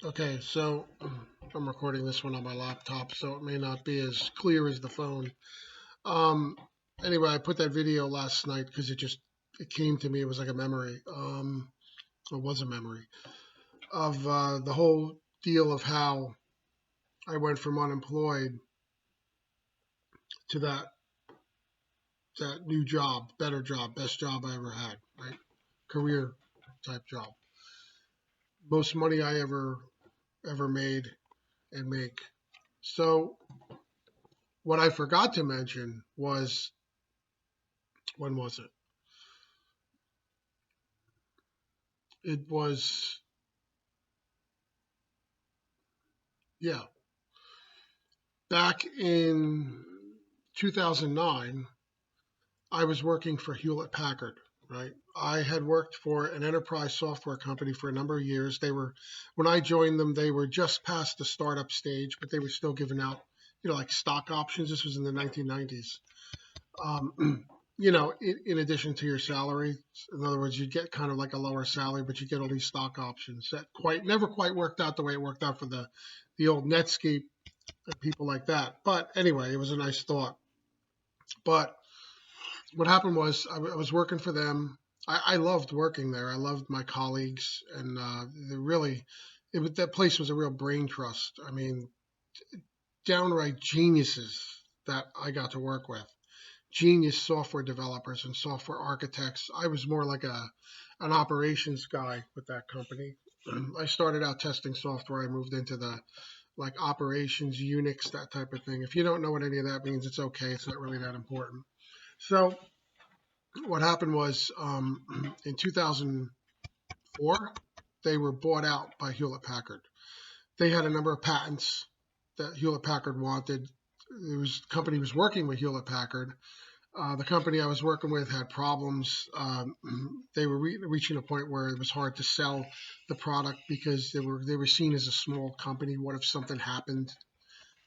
Okay, so I'm recording this one on my laptop, so it may not be as clear as the phone. Um, anyway, I put that video last night because it came to me. It was like a memory. It was a memory of the whole deal of how I went from unemployed to that new job, better job, best job I ever had, right? Career type job, most money I ever made and make. So what I forgot to mention was, when was it? It was, yeah, back in 2009, I was working for Hewlett Packard, right? I had worked for an enterprise software company for a number of years. When I joined them, they were just past the startup stage, but they were still giving out, like stock options. This was in the 1990s. In addition to your salary, in other words, you get kind of like a lower salary, but you get all these stock options that never quite worked out the way it worked out for the old Netscape and people like that. But anyway, it was a nice thought. But what happened was I was working for them. I loved working there. I loved my colleagues, and that place was a real brain trust. I mean, downright geniuses that I got to work with. Genius software developers and software architects. I was more like an operations guy with that company. I started out testing software. I moved into the like operations, Unix, that type of thing. If you don't know what any of that means, it's okay. It's not really that important. So what happened was in 2004, they were bought out by Hewlett Packard. They had a number of patents that Hewlett Packard wanted. The company was working with Hewlett Packard. The company I was working with had problems. They were reaching a point where it was hard to sell the product because they were seen as a small company. What if something happened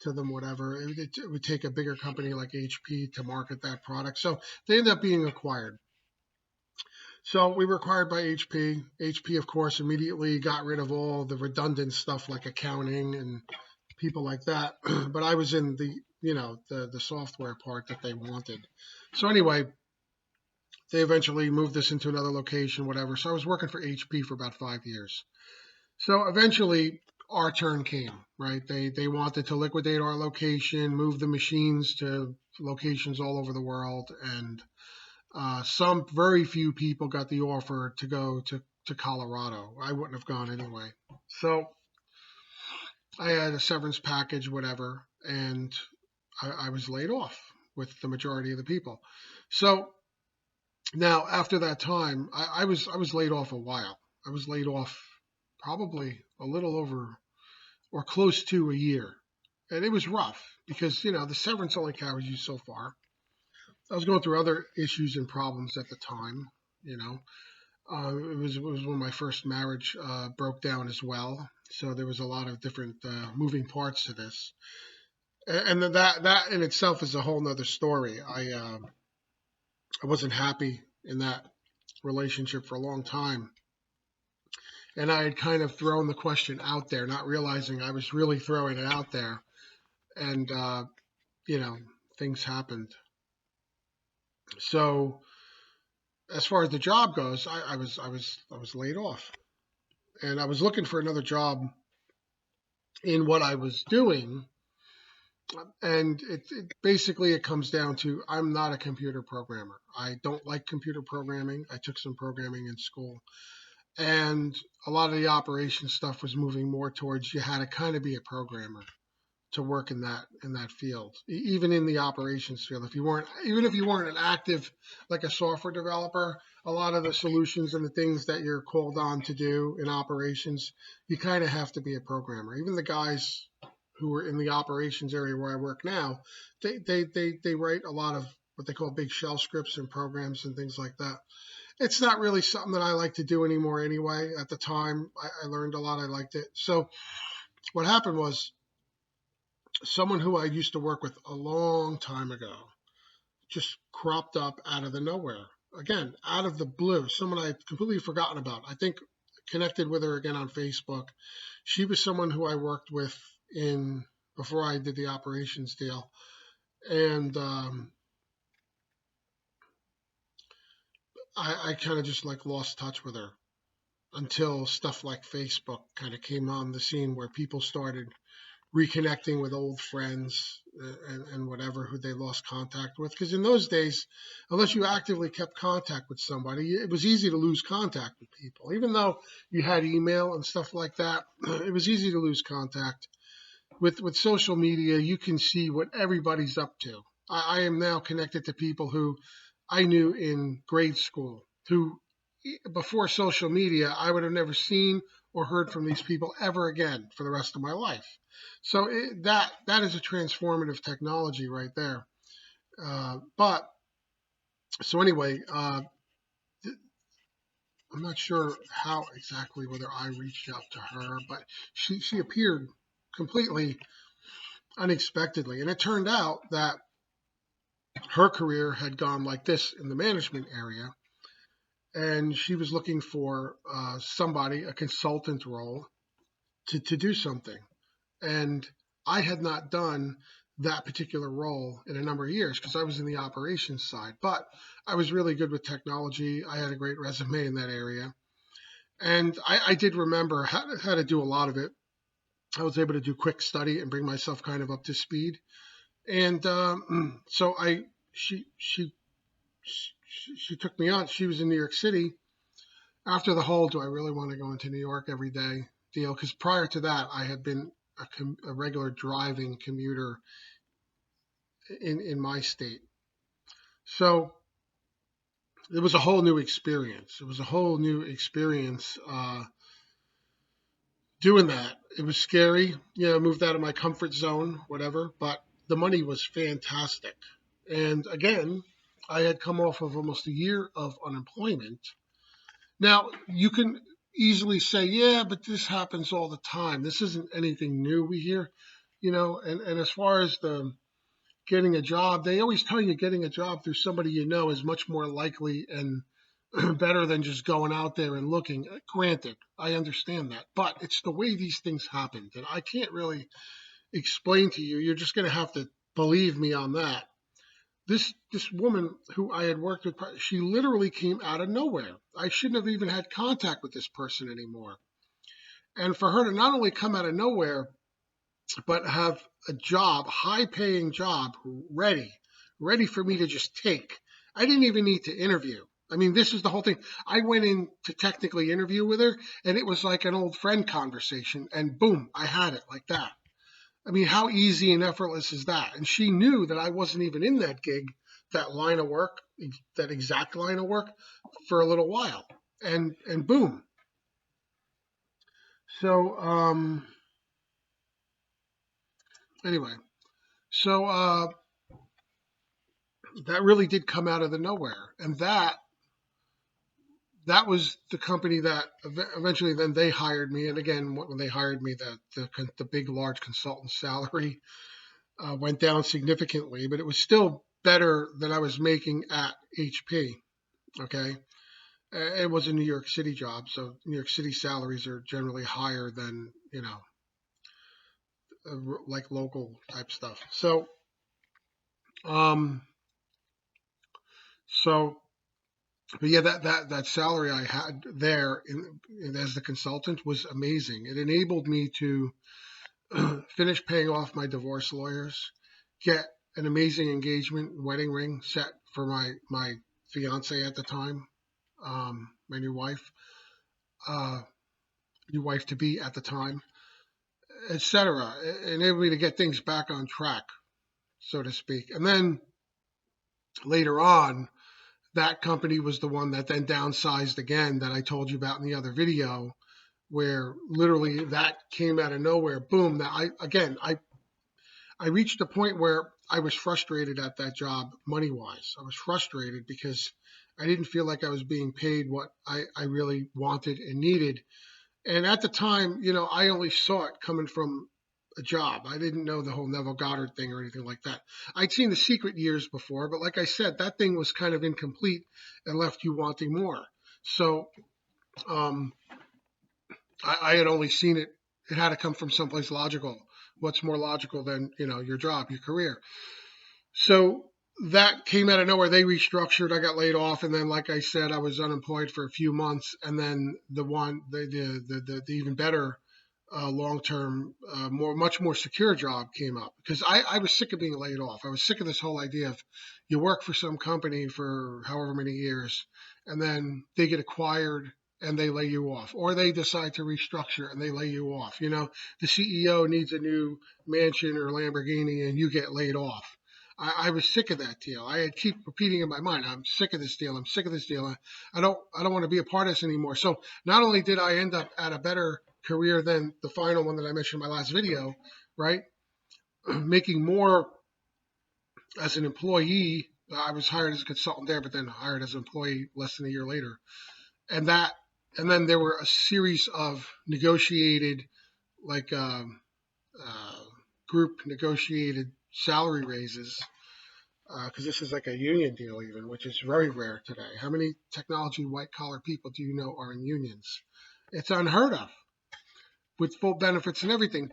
to them? Whatever. It would take a bigger company like HP to market that product. So they ended up being acquired. So we were acquired by HP. HP, of course, immediately got rid of all the redundant stuff like accounting and people like that. But I was in the software part that they wanted. So anyway, they eventually moved us into another location, whatever. So I was working for HP for about 5 years. So eventually our turn came, right? They wanted to liquidate our location, move the machines to locations all over the world, and some very few people got the offer to go to Colorado. I wouldn't have gone anyway. So I had a severance package, whatever, and I was laid off with the majority of the people. So now after that time, I was laid off a while. I was laid off probably a little over or close to a year. And it was rough because, the severance only carries you so far. I was going through other issues and problems at the time, you know. It was when my first marriage broke down as well. So there was a lot of different moving parts to this. And that in itself is a whole nother story. I wasn't happy in that relationship for a long time. And I had kind of thrown the question out there, not realizing I was really throwing it out there. And, you know, things happened. So as far as the job goes, I was laid off, and I was looking for another job in what I was doing. And it comes down to I'm not a computer programmer. I don't like computer programming. I took some programming in school, and a lot of the operation stuff was moving more towards you had to kind of be a programmer to work in that field, even in the operations field. Even if you weren't an active like a software developer, a lot of the solutions and the things that you're called on to do in operations, you kind of have to be a programmer. Even the guys who were in the operations area where I work now, they write a lot of what they call big shell scripts and programs and things like that. It's not really something that I like to do anymore anyway. At the time, I learned a lot. I liked it. So what happened was someone who I used to work with a long time ago just cropped up out of the nowhere. Again, out of the blue, someone I had completely forgotten about. I think connected with her again on Facebook. She was someone who I worked with in before I did the operations deal, and I kind of just like lost touch with her until stuff like Facebook kind of came on the scene where people started reconnecting with old friends and whatever who they lost contact with. Because in those days, unless you actively kept contact with somebody, it was easy to lose contact with people. Even though you had email and stuff like that, it was easy to lose contact. With social media, you can see what everybody's up to. I am now connected to people who I knew in grade school, who before social media, I would have never seen or heard from these people ever again for the rest of my life. So that is a transformative technology right there. But so anyway, I'm not sure how exactly whether I reached out to her, but she appeared completely unexpectedly, and it turned out that her career had gone like this in the management area, and she was looking for somebody, a consultant role, to do something. And I had not done that particular role in a number of years because I was in the operations side. But I was really good with technology. I had a great resume in that area. And I did remember how to do a lot of it. I was able to do quick study and bring myself kind of up to speed. And so she took me on. She was in New York City. After the whole, do I really want to go into New York every day deal? Because prior to that, I had been a regular driving commuter in my state. So it was a whole new experience. It was a whole new experience doing that. It was scary. I moved out of my comfort zone, whatever, but the money was fantastic. And again, I had come off of almost a year of unemployment. Now, you can easily say, yeah, but this happens all the time. This isn't anything new we hear, and as far as the getting a job, they always tell you getting a job through somebody you know is much more likely and better than just going out there and looking. Granted, I understand that, but it's the way these things happen that I can't really explain to you. You're just going to have to believe me on that. This woman who I had worked with, she literally came out of nowhere. I shouldn't have even had contact with this person anymore. And for her to not only come out of nowhere, but have a job, high-paying job, ready for me to just take. I didn't even need to interview. I mean, this is the whole thing. I went in to technically interview with her, and it was like an old friend conversation, and boom, I had it like that. I mean, how easy and effortless is that? And she knew that I wasn't even in that gig, that line of work, that exact line of work, for a little while, and boom. So anyway, so that really did come out of the nowhere, and that was the company that eventually then they hired me. And again, when they hired me, the big large consultant salary went down significantly, but it was still better than I was making at HP. Okay, it was a New York City job, so New York City salaries are generally higher than like local type stuff. So so but yeah, that salary I had there as the consultant was amazing. It enabled me to finish paying off my divorce lawyers, get an amazing engagement wedding ring set for my fiance at the time, my new wife to be at the time, etc. It enabled me to get things back on track, so to speak. And then later on, that company was the one that then downsized again that I told you about in the other video, where literally that came out of nowhere. Boom. That I reached a point where I was frustrated at that job money-wise. I was frustrated because I didn't feel like I was being paid what I really wanted and needed. And at the time, I only saw it coming from a job. I didn't know the whole Neville Goddard thing or anything like that. I'd seen The Secret years before, but like I said, that thing was kind of incomplete and left you wanting more. So I had only seen it. It had to come from someplace logical. What's more logical than, your job, your career? So that came out of nowhere. They restructured. I got laid off, and then, like I said, I was unemployed for a few months. And then the even better long-term, much more secure job came up because I was sick of being laid off. I was sick of this whole idea of you work for some company for however many years, and then they get acquired and they lay you off, or they decide to restructure and they lay you off. The CEO needs a new mansion or Lamborghini, and you get laid off. I was sick of that deal. I had keep repeating in my mind, I'm sick of this deal. I'm sick of this deal. I don't want to be a part of this anymore. So not only did I end up at a better career than the final one that I mentioned in my last video, right? Making more as an employee. I was hired as a consultant there, but then hired as an employee less than a year later. And then there were a series of negotiated, like group negotiated salary raises, because this is like a union deal even, which is very rare today. How many technology white collar people do you know are in unions? It's unheard of, with full benefits and everything.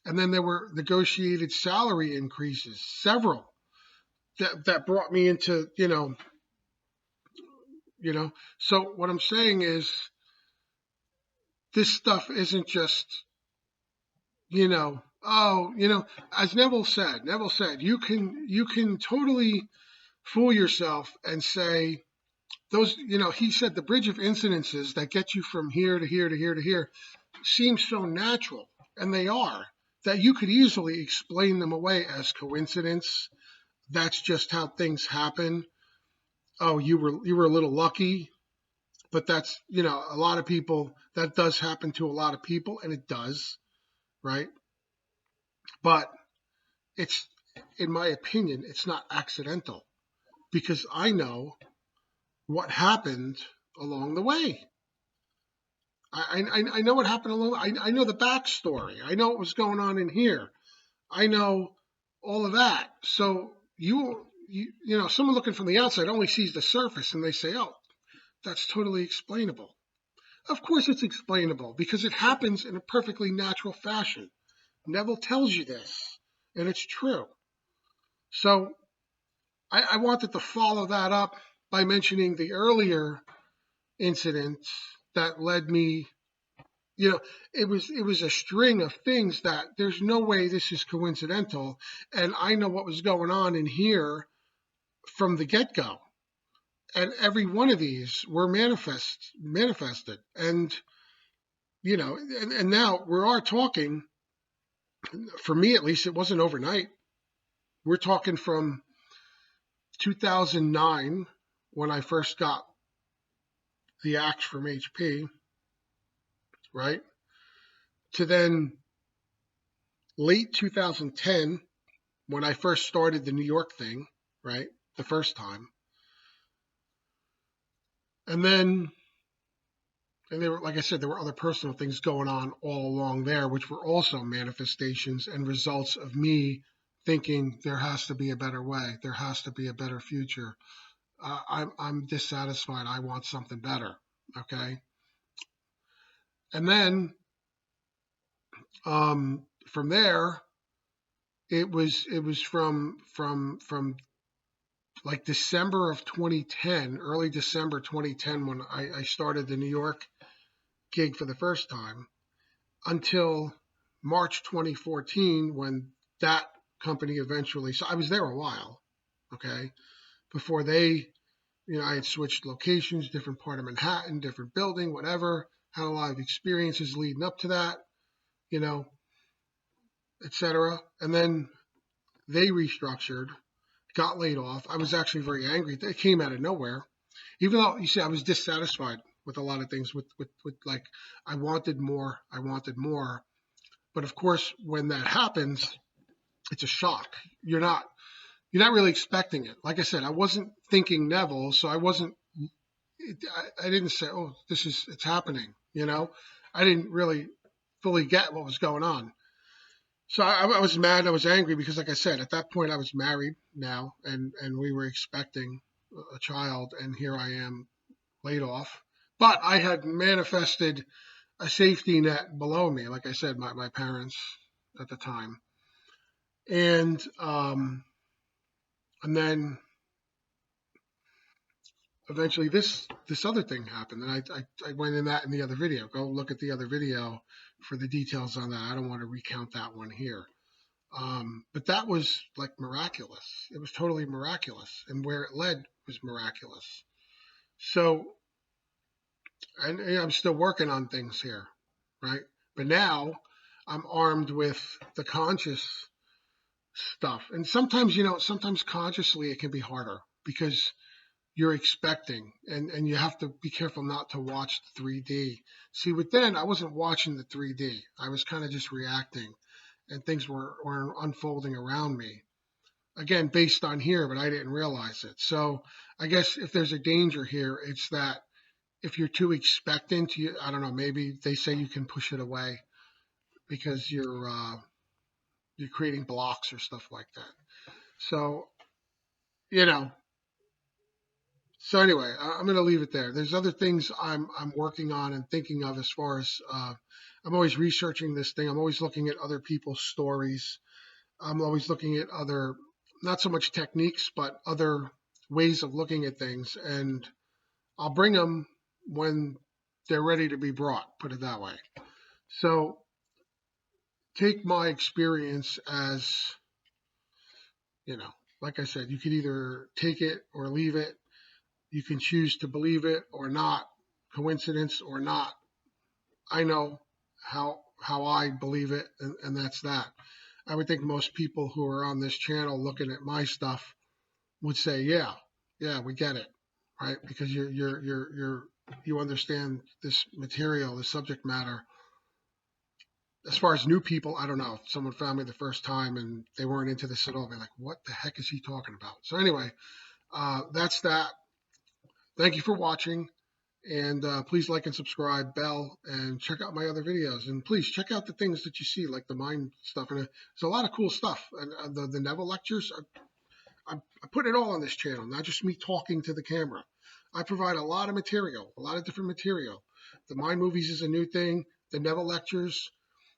And then there were negotiated salary increases, several that brought me into, So what I'm saying is, this stuff isn't just, as Neville said, you can totally fool yourself and say those, he said the bridge of incidences that get you from here to here to here to here seem so natural, and they are, that you could easily explain them away as coincidence. That's just how things happen. Oh, you were a little lucky, but that's, a lot of people, that does happen to a lot of people, and it does, right? But it's, in my opinion, it's not accidental, because I know what happened along the way. I know what happened along. I know the backstory. I know what was going on in here. I know all of that. So someone looking from the outside only sees the surface, and they say, "Oh, that's totally explainable." Of course, it's explainable because it happens in a perfectly natural fashion. Neville tells you this, and it's true. So I wanted to follow that up by mentioning the earlier incidents that led me. It was a string of things that there's no way this is coincidental, and I know what was going on in here from the get-go, and every one of these were manifested, and and now we are talking. For me, at least, it wasn't overnight. We're talking from 2009, when I first got the axe from HP, right, to then late 2010, when I first started the New York thing, right, the first time. And there were, like I said, there were other personal things going on all along there, which were also manifestations and results of me thinking there has to be a better way. There has to be a better future. I'm dissatisfied. I want something better. Okay. And then from there, it was from like December of 2010, early December 2010, when I started the New York gig for the first time, until March 2014, when that company eventually, so I was there a while, okay, before they, I had switched locations, different part of Manhattan, different building, whatever, had a lot of experiences leading up to that, etc. And then they restructured, got laid off. I was actually very angry. It came out of nowhere. Even though, you see, I was dissatisfied with a lot of things, with like, I wanted more. But of course, when that happens, it's a shock. You're not really expecting it. Like I said, I wasn't thinking Neville, so I didn't say, oh, it's happening, I didn't really fully get what was going on. So I was mad. I was angry because, like I said, at that point I was married now, and we were expecting a child, and here I am laid off. But I had manifested a safety net below me. Like I said, my parents at the time, and then eventually this other thing happened, and I went in that in the other video. Go look at the other video for the details on that. I don't want to recount that one here. But that was like miraculous. It was totally miraculous, and where it led was miraculous. So, and I'm still working on things here, right? But now I'm armed with the conscious stuff, and sometimes, sometimes consciously it can be harder because you're expecting, and you have to be careful not to watch the 3D. See, with then I wasn't watching the 3D. I was kind of just reacting, and things were unfolding around me. Again, based on here, but I didn't realize it. So I guess if there's a danger here, it's that if you're too expectant, I don't know, maybe they say you can push it away because you're creating blocks or stuff like that. So, you know, so anyway, I'm going to leave it there. There's other things I'm working on and thinking of as far as I'm always researching this thing. I'm always looking at other people's stories. I'm always looking at other, not so much techniques, but other ways of looking at things. And I'll bring them when they're ready to be brought, put it that way. So take my experience as, like I said, you could either take it or leave it. You can choose to believe it or not, coincidence or not. I know how I believe it, and that's that. I would think most people who are on this channel looking at my stuff would say, yeah, we get it, right? Because you understand this material, the subject matter. As far as new people, I don't know. If someone found me the first time and they weren't into this at all, they're like, what the heck is he talking about? So anyway, that's that. Thank you for watching, and please like and subscribe, bell, and check out my other videos. And please check out the things that you see, like the mind stuff. And there's a lot of cool stuff. And the Neville lectures, I put it all on this channel, not just me talking to the camera. I provide a lot of material, a lot of different material. The mind movies is a new thing. The Neville lectures,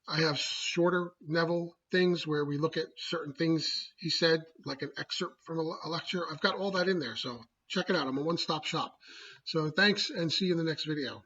I have shorter Neville things where we look at certain things he said, like an excerpt from a lecture. I've got all that in there, so check it out. I'm a one-stop shop. So thanks, and see you in the next video.